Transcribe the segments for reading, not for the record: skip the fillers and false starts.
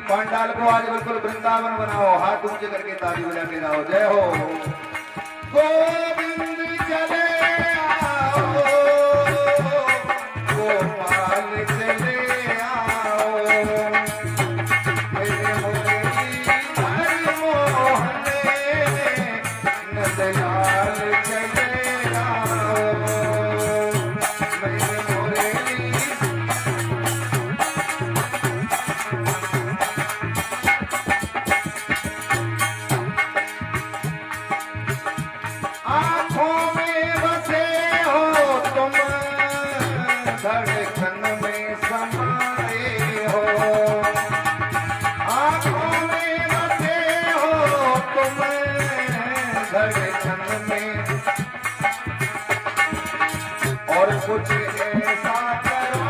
पांडाल को आज बिल्कुल वृंदावन बनाओ, हाथ ऊंचे करके ताली बजा के गाओ, जय हो। गोविंद चले आओ, गोपाल चले आओ, मेरे मुरलीधर मोहन नंदलाल चले आओ, मेरे आँखों में बसे हो तुम, धड़कन में समाए हो, आँखों में बसे हो तुम, धड़कन में, और कुछ ऐसा करो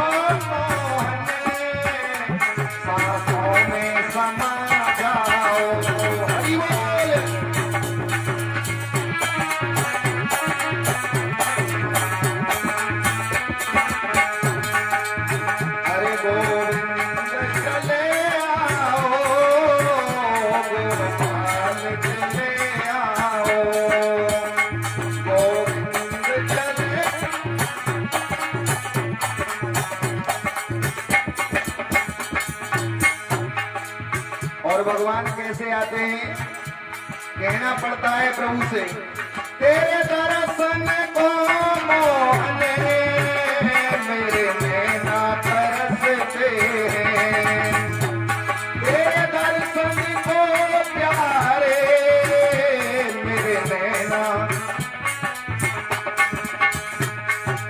मोहन, सांसों में समा जाओ, हरि बोल। अरे गोविंद चले आओ, गोपाल चले आओ, गोविंद चले। और भगवान कैसे आते हैं? कहना पड़ता है प्रभु से, तेरे दर्शन को मोहन मेरे नैना तरसते हैं, तेरे दर्शन को प्यारे मेरे नैना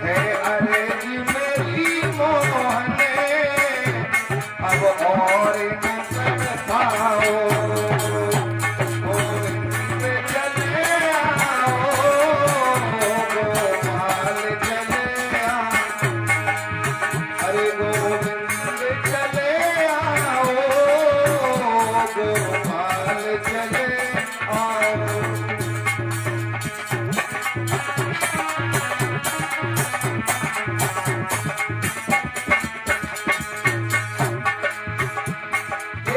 है, अरे जी मेरी मोहन अब और न कर पाओ, गोविंद चले आओ, गोपाल चले आओ, अरे गोविंद चले आओ, गोपाल चले आओ।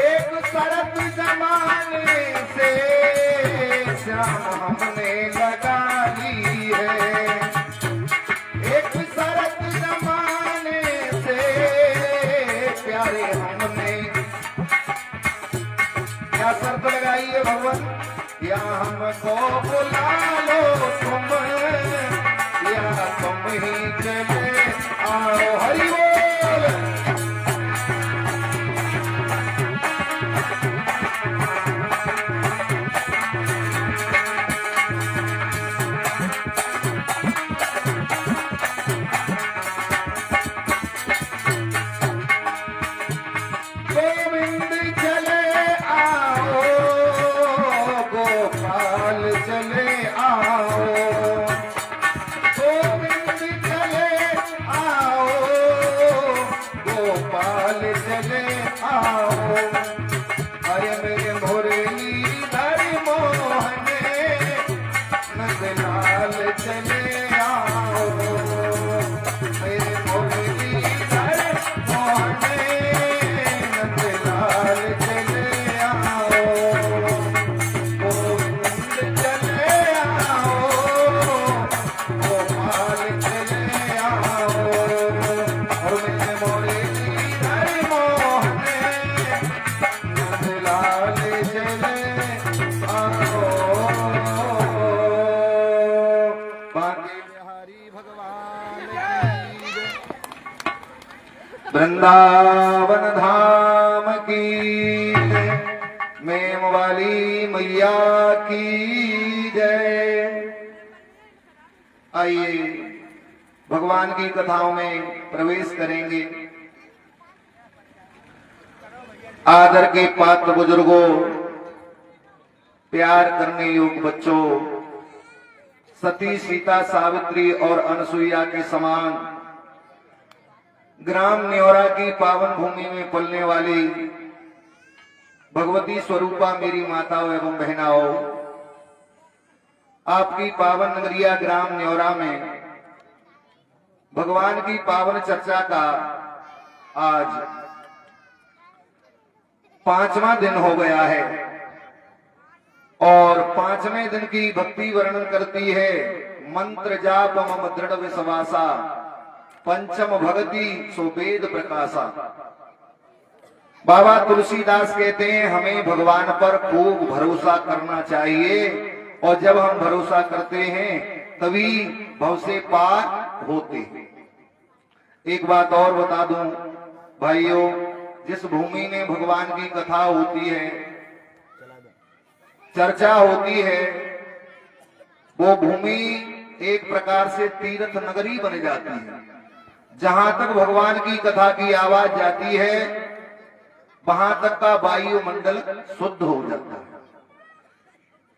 एक शरत जमाने से श्याम हमने लगा ली है, एक शरत जमाने से प्यारे हमने, क्या शर्त लगाई है भगवान? या हमको बुला लो तुम, या तुम ही चले आओ, हरि बोल। गोविंद चले आओ, गोपाल चले आओ, गोविंद चले आओ, गोपाल चले आओ, अरे मेरे मुरलीधर मोहन नंदलाल चले आओ, मेरे मुरलीधर मोहन नंदलाल चले आओ, गोविंद चले आओ, गोपाल चले आओ, और मेरे मुरलीधर मोहन नंदलाल चले आओ। बांके बिहारी भगवान की जय। वृंदावन धाम की जय, मेम वाली मैया की जय। आइए भगवान की कथाओं में प्रवेश करेंगे। आदर के पात्र बुजुर्गों, प्यार करने योग्य बच्चों, सती सीता सावित्री और अनसुईया के समान ग्राम न्योरा की पावन भूमि में पलने वाली भगवती स्वरूपा मेरी माताओं एवं बहनाओं, आपकी पावन नगरिया ग्राम न्योरा में भगवान की पावन चर्चा का आज 5वां दिन हो गया है और 5वें दिन की भक्ति वर्णन करती है। मंत्र जाप मम दृढ़ विश्वासा, पंचम भगति सो वेद प्रकाशा। बाबा तुलसीदास कहते हैं हमें भगवान पर खूब भरोसा करना चाहिए और जब हम भरोसा करते हैं तभी भव से पार होते हैं। एक बात और बता दूं भाइयों, जिस भूमि में भगवान की कथा होती है, चर्चा होती है, वो भूमि एक प्रकार से तीर्थ नगरी बन जाती है। जहां तक भगवान की कथा की आवाज जाती है वहां तक का वायुमंडल शुद्ध हो जाता है।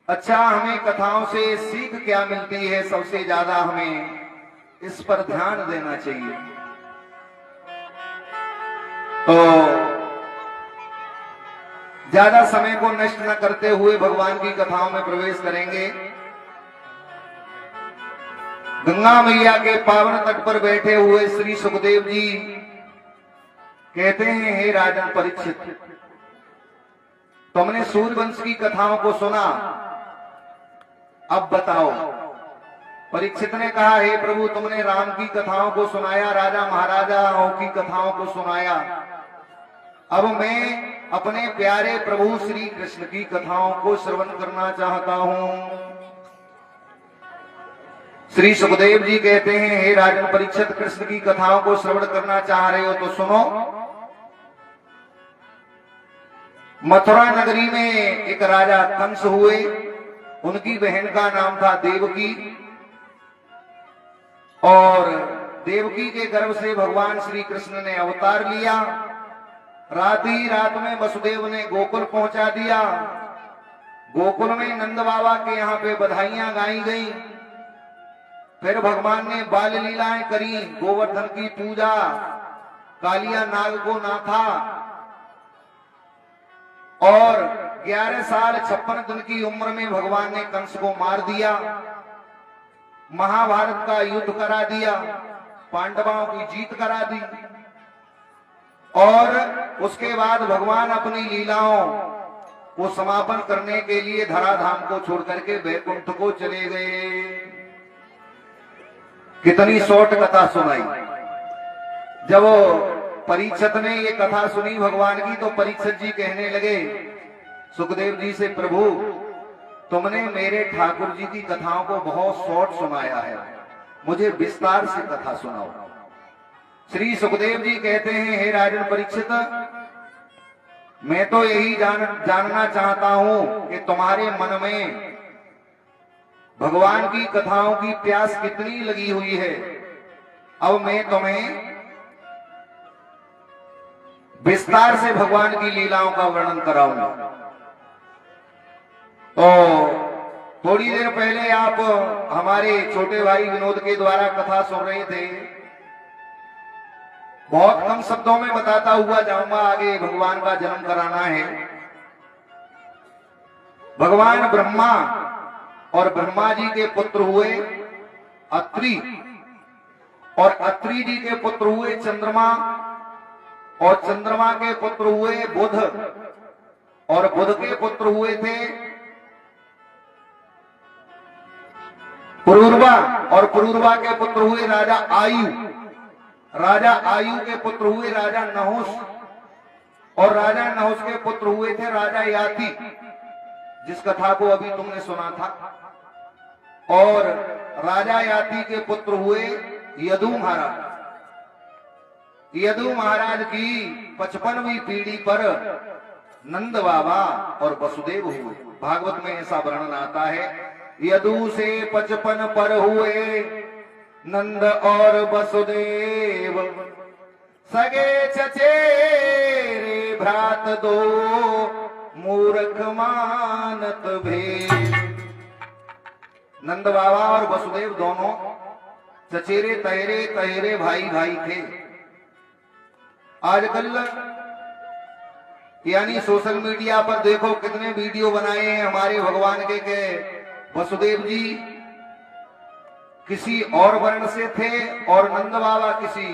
अच्छा, हमें कथाओं से सीख क्या मिलती है? सबसे ज्यादा हमें इस पर ध्यान देना चाहिए। तो ज्यादा समय को नष्ट न करते हुए भगवान की कथाओं में प्रवेश करेंगे। गंगा मैया के पावन तट पर बैठे हुए श्री सुखदेव जी कहते हैं, हे राजन परीक्षित, तुमने सूर्यवंश की कथाओं को सुना, अब बताओ। परीक्षित ने कहा, हे प्रभु, तुमने राम की कथाओं को सुनाया, राजा महाराजाओं की कथाओं को सुनाया, अब मैं अपने प्यारे प्रभु श्री कृष्ण की कथाओं को श्रवण करना चाहता हूं। श्री सुखदेव जी कहते हैं, हे राजन परीक्षित, कृष्ण की कथाओं को श्रवण करना चाह रहे हो तो सुनो। मथुरा नगरी में एक राजा कंस हुए, उनकी बहन का नाम था देवकी, और देवकी के गर्भ से भगवान श्री कृष्ण ने अवतार लिया। रात ही रात में वसुदेव ने गोकुल पहुंचा दिया। गोकुल में नंद बाबा के यहाँ पे बधाइयां गाई गई। फिर भगवान ने बाल लीलाएं करी, गोवर्धन की पूजा, कालिया नाग को नाथा, और 11 साल 56 दिन की उम्र में भगवान ने कंस को मार दिया। महाभारत का युद्ध करा दिया, पांडवों की जीत करा दी, और उसके बाद भगवान अपनी लीलाओं को समापन करने के लिए धराधाम को छोड़ करके वैकुंठ को चले गए। कितनी शॉर्ट कथा सुनाई। जब परीक्षित ने ये कथा सुनी भगवान की तो परीक्षित जी कहने लगे सुखदेव जी से, प्रभु तुमने मेरे ठाकुर जी की कथाओं को बहुत शॉर्ट सुनाया है, मुझे विस्तार से कथा सुनाओ। श्री सुखदेव जी कहते हैं, हे राजन परीक्षित, मैं तो यही जानना चाहता हूं कि तुम्हारे मन में भगवान की कथाओं की प्यास कितनी लगी हुई है। अब मैं तुम्हें विस्तार से भगवान की लीलाओं का वर्णन कराऊंगा। तो थोड़ी देर पहले आप हमारे छोटे भाई विनोद के द्वारा कथा सुन रहे थे। बहुत कम शब्दों में बताता हुआ जाऊंगा, आगे भगवान का जन्म कराना है। भगवान ब्रह्मा और ब्रह्मा जी के पुत्र हुए अत्रि, और अत्रि जी के पुत्र हुए चंद्रमा, और चंद्रमा के पुत्र हुए बुध, और बुध के पुत्र हुए थे पुरूरवा, और पुरूरवा के पुत्र हुए राजा आयु, राजा आयु के पुत्र हुए राजा नहुस, और राजा नहुस के पुत्र हुए थे राजा याति, जिस कथा को अभी तुमने सुना था। और राजा याति के पुत्र हुए यदु महाराज। यदु महाराज की 55वीं पीढ़ी पर नंद बाबा और वसुदेव हुए। भागवत में ऐसा वर्णन आता है, यदु से 55 पर हुए नंद और वसुदेव, सगे चचेरे भ्रात दो, मूर्ख मानत भेद। नंद बाबा और वसुदेव दोनों चचेरे तहरे तहरे भाई भाई थे। आजकल यानी सोशल मीडिया पर देखो कितने वीडियो बनाए हैं हमारे भगवान के वसुदेव जी किसी और वर्ण से थे और नंद बाबा किसी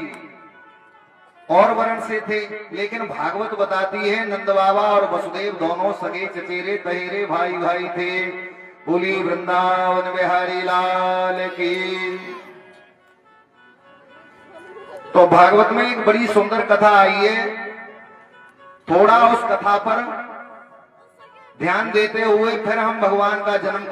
और वर्ण से थे, लेकिन भागवत बताती है नंद बाबा और वसुदेव दोनों सगे चचेरे तहेरे भाई भाई थे। बोली वृंदावन बिहारी लाल की। तो भागवत में एक बड़ी सुंदर कथा आई है, थोड़ा उस कथा पर ध्यान देते हुए फिर हम भगवान का जन्म